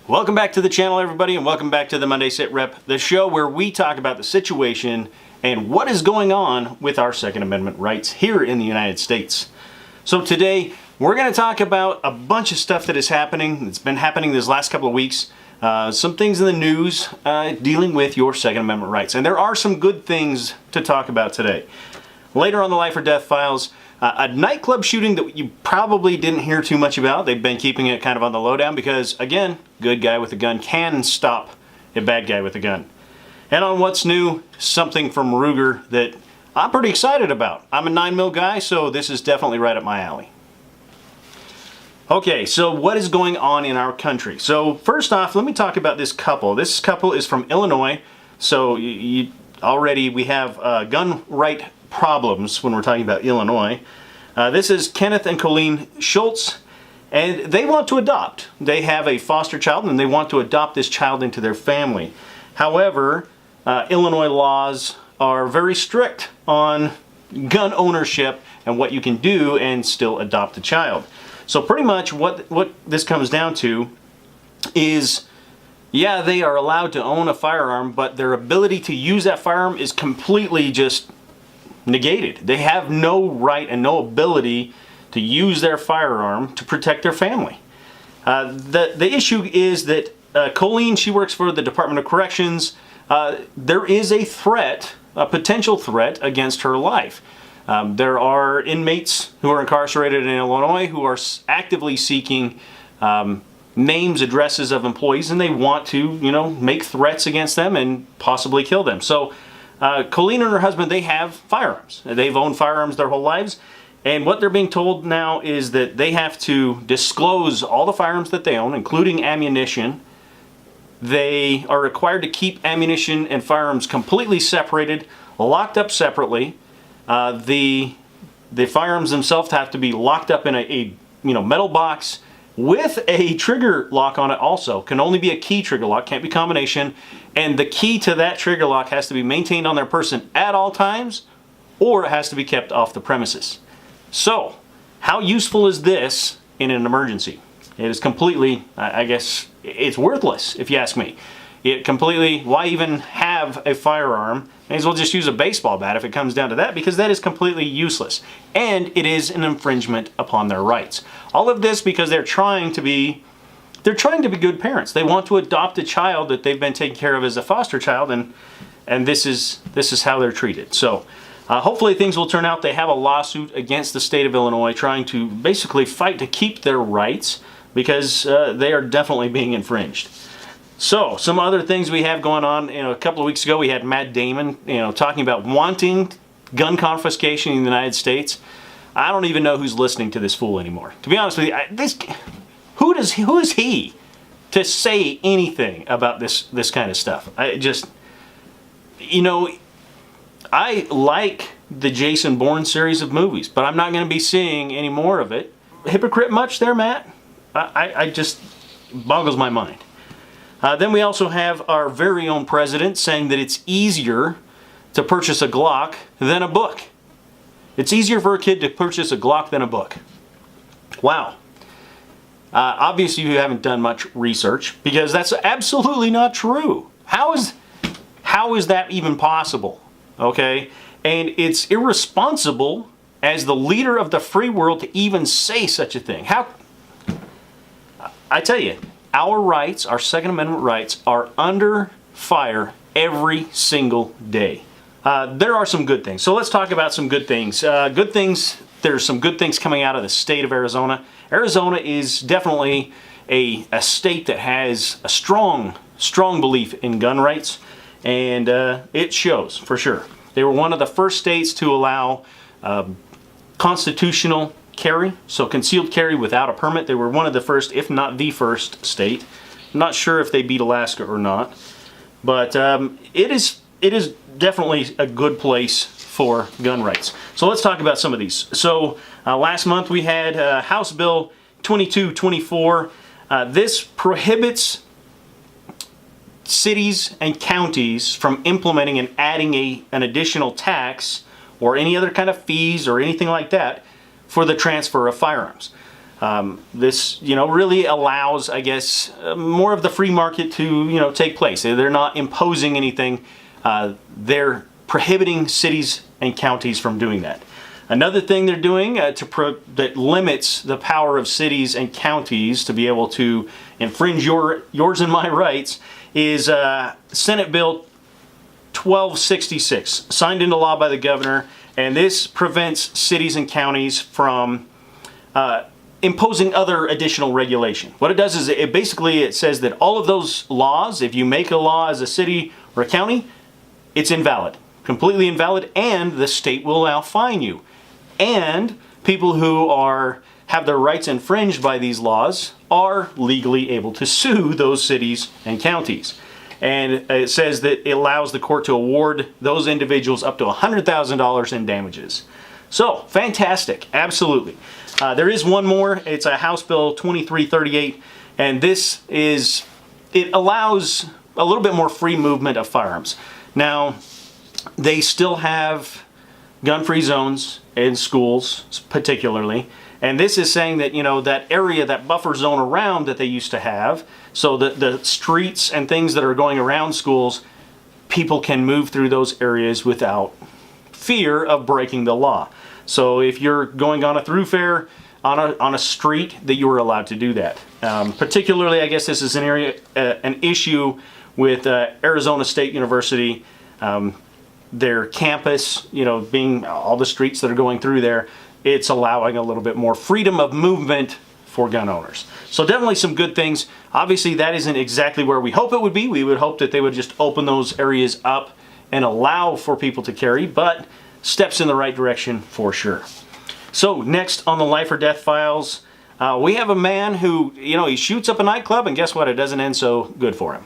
Welcome back to the channel, everybody, and welcome back to the Monday SITREP, the show where we talk about the situation and what is going on with our Second Amendment rights here in the United States. So today, we're going to talk about a bunch of stuff that is happening. It's been happening this last couple of weeks. Some things in the news dealing with your Second Amendment rights. And there are some good things to talk about today. Later on the Life or Death Files, a nightclub shooting that you probably didn't hear too much about. They've been keeping it kind of on the lowdown because, again, good guy with a gun can stop a bad guy with a gun. And on what's new, something from Ruger that I'm pretty excited about. I'm a 9mm guy, so this is definitely right up my alley. Okay, so what is going on in our country? So first off, let me talk about this couple. This couple is from Illinois, so already we have gun right problems when we're talking about Illinois. This is Kenneth and Colleen Schultz, and they want to adopt. They have a foster child and they want to adopt this child into their family. However, Illinois laws are very strict on gun ownership and what you can do and still adopt a child. So pretty much what this comes down to is, yeah, they are allowed to own a firearm, but their ability to use that firearm is completely just negated. They have no right and no ability to use their firearm to protect their family. The issue is that Colleen, she works for the Department of Corrections. There is a threat, a potential threat against her life. There are inmates who are incarcerated in Illinois who are actively seeking names, addresses of employees, and they want to, make threats against them and possibly kill them. So Colleen and her husband, they have firearms. They've owned firearms their whole lives, and what they're being told now is that they have to disclose all the firearms that they own, including ammunition. They are required to keep ammunition and firearms completely separated, locked up separately. The firearms themselves have to be locked up in a metal box with a trigger lock on it also. Can only be a key trigger lock, can't be combination. And the key to that trigger lock has to be maintained on their person at all times, or it has to be kept off the premises. So, how useful is this in an emergency? It is completely, I guess, it's worthless, if you ask me. Why even have a firearm? May as well just use a baseball bat if it comes down to that, because that is completely useless. And it is an infringement upon their rights. All of this because they're trying to be good parents. They want to adopt a child that they've been taking care of as a foster child, and this is how they're treated. So hopefully things will turn out. They have a lawsuit against the state of Illinois trying to basically fight to keep their rights because they are definitely being infringed. So, some other things we have going on. A couple of weeks ago we had Matt Damon, talking about wanting gun confiscation in the United States. I don't even know who's listening to this fool anymore. To be honest with you, who is he to say anything about this kind of stuff? I like the Jason Bourne series of movies, but I'm not going to be seeing any more of it. Hypocrite much there, Matt? I just boggles my mind. Then we also have our very own president saying that it's easier to purchase a Glock than a book. It's easier for a kid to purchase a Glock than a book. Wow. Obviously you haven't done much research because that's absolutely not true. How is that even possible? Okay? And it's irresponsible as the leader of the free world to even say such a thing. I tell you, our rights, our Second Amendment rights, are under fire every single day. There are some good things. So let's talk about some good things. There's some good things coming out of the state of Arizona. Arizona is definitely a state that has a strong belief in gun rights, and it shows for sure. They were one of the first states to allow constitutional carry, so concealed carry without a permit. They were one of the first, if not the first state. I'm not sure if they beat Alaska or not, but it is definitely a good place for gun rights. So let's talk about some of these. So last month we had House Bill 2224. This prohibits cities and counties from implementing and adding an additional tax or any other kind of fees or anything like that for the transfer of firearms. This, really allows, I guess, more of the free market to, take place. They're not imposing anything. They're prohibiting cities and counties from doing that. Another thing they're doing that limits the power of cities and counties to be able to infringe yours and my rights is Senate Bill 1266, signed into law by the governor, and this prevents cities and counties from imposing other additional regulation. What it does is it says that all of those laws, if you make a law as a city or a county, it's invalid, completely invalid, and the state will now fine you. And people who have their rights infringed by these laws are legally able to sue those cities and counties. And it says that it allows the court to award those individuals up to $100,000 in damages. So, fantastic, absolutely. There is one more. It's a House Bill 2338, and it allows a little bit more free movement of firearms. Now, they still have gun-free zones in schools, particularly, and this is saying that, that area, that buffer zone around that they used to have, so the streets and things that are going around schools, people can move through those areas without fear of breaking the law. So if you're going on a thoroughfare, on a street, that you are allowed to do that. Particularly, I guess this is an issue with Arizona State University, their campus, being all the streets that are going through there, it's allowing a little bit more freedom of movement for gun owners. So definitely some good things. Obviously, that isn't exactly where we hope it would be. We would hope that they would just open those areas up and allow for people to carry, but steps in the right direction for sure. So next on the life or death files, we have a man who, he shoots up a nightclub, and guess what? It doesn't end so good for him.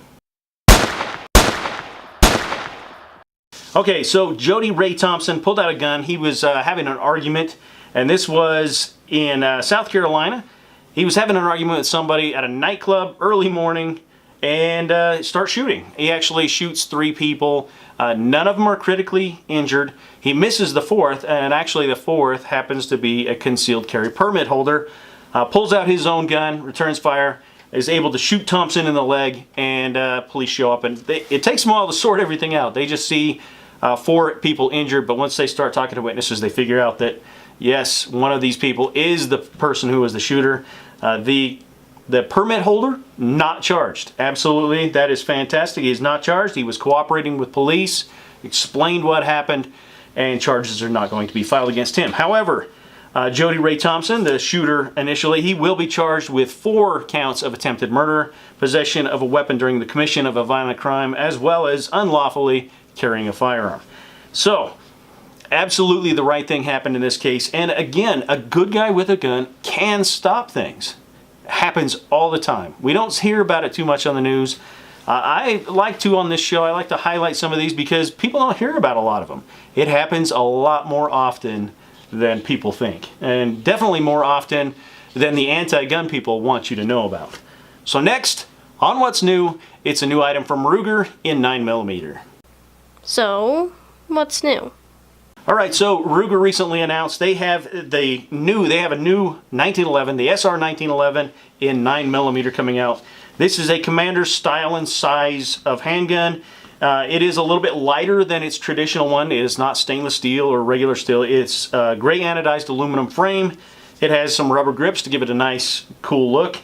Okay, so Jody Ray Thompson pulled out a gun. He was having an argument, and this was in South Carolina. He was having an argument with somebody at a nightclub early morning and starts shooting. He actually shoots 3 people. None of them are critically injured. He misses the 4th, and actually the 4th happens to be a concealed carry permit holder. Pulls out his own gun, returns fire, is able to shoot Thompson in the leg, and police show up. And it takes them a while to sort everything out. They just see 4 people injured, but once they start talking to witnesses, they figure out that, yes, one of these people is the person who was the shooter. The permit holder, not charged. Absolutely, that is fantastic. He is not charged. He was cooperating with police, explained what happened, and charges are not going to be filed against him. However, Jody Ray Thompson, the shooter initially, he will be charged with 4 counts of attempted murder, possession of a weapon during the commission of a violent crime, as well as unlawfully carrying a firearm. So, absolutely the right thing happened in this case. And again, a good guy with a gun can stop things. It happens all the time. We don't hear about it too much on the news. I like to, on this show, I like to highlight some of these because people don't hear about a lot of them. It happens a lot more often than people think. And definitely more often than the anti-gun people want you to know about. So next, on What's New, it's a new item from Ruger in 9mm. So, what's new? Alright, so Ruger recently announced they have a new 1911, the SR 1911 in 9mm coming out. This is a commander style and size of handgun. It is a little bit lighter than its traditional one. It is not stainless steel or regular steel. It's gray anodized aluminum frame. It has some rubber grips to give it a nice, cool look.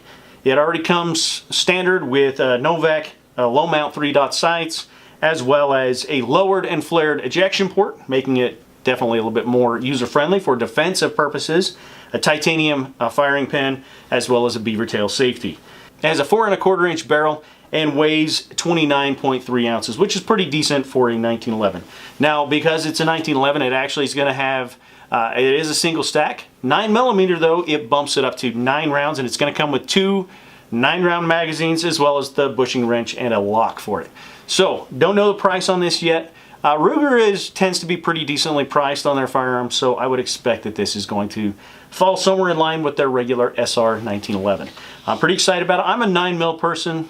It already comes standard with Novak low mount 3-dot sights, as well as a lowered and flared ejection port, making it definitely a little bit more user-friendly for defensive purposes, a titanium firing pin, as well as a beaver tail safety. It has a 4 1/4 inch barrel and weighs 29.3 ounces, which is pretty decent for a 1911. Now, because it's a 1911, it actually is going to have, it is a single stack. 9mm though, it bumps it up to 9 rounds, and it's going to come with 2 9-round magazines, as well as the bushing wrench and a lock for it. So, don't know the price on this yet. Ruger tends to be pretty decently priced on their firearms, so I would expect that this is going to fall somewhere in line with their regular SR 1911. I'm pretty excited about it. I'm a 9mm person.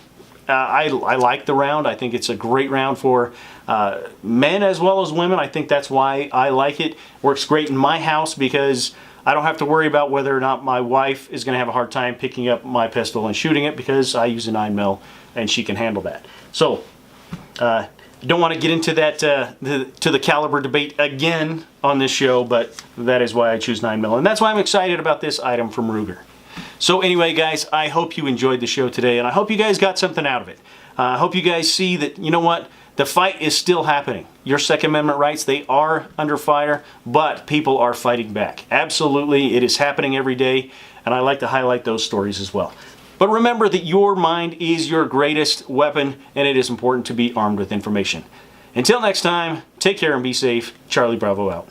I like the round. I think it's a great round for men as well as women. I think that's why I like it. Works great in my house because I don't have to worry about whether or not my wife is going to have a hard time picking up my pistol and shooting it because I use a 9mm and she can handle that. So, don't want to get into that to the caliber debate again on this show, but that is why I choose 9mm, and that's why I'm excited about this item from Ruger. So anyway, guys, I hope you enjoyed the show today, and I hope you guys got something out of it. I hope you guys see that, you know what, the fight is still happening. Your Second Amendment rights, they are under fire, but people are fighting back. Absolutely, it is happening every day, and I like to highlight those stories as well. But remember that your mind is your greatest weapon, and it is important to be armed with information. Until next time, take care and be safe. Charlie Bravo out.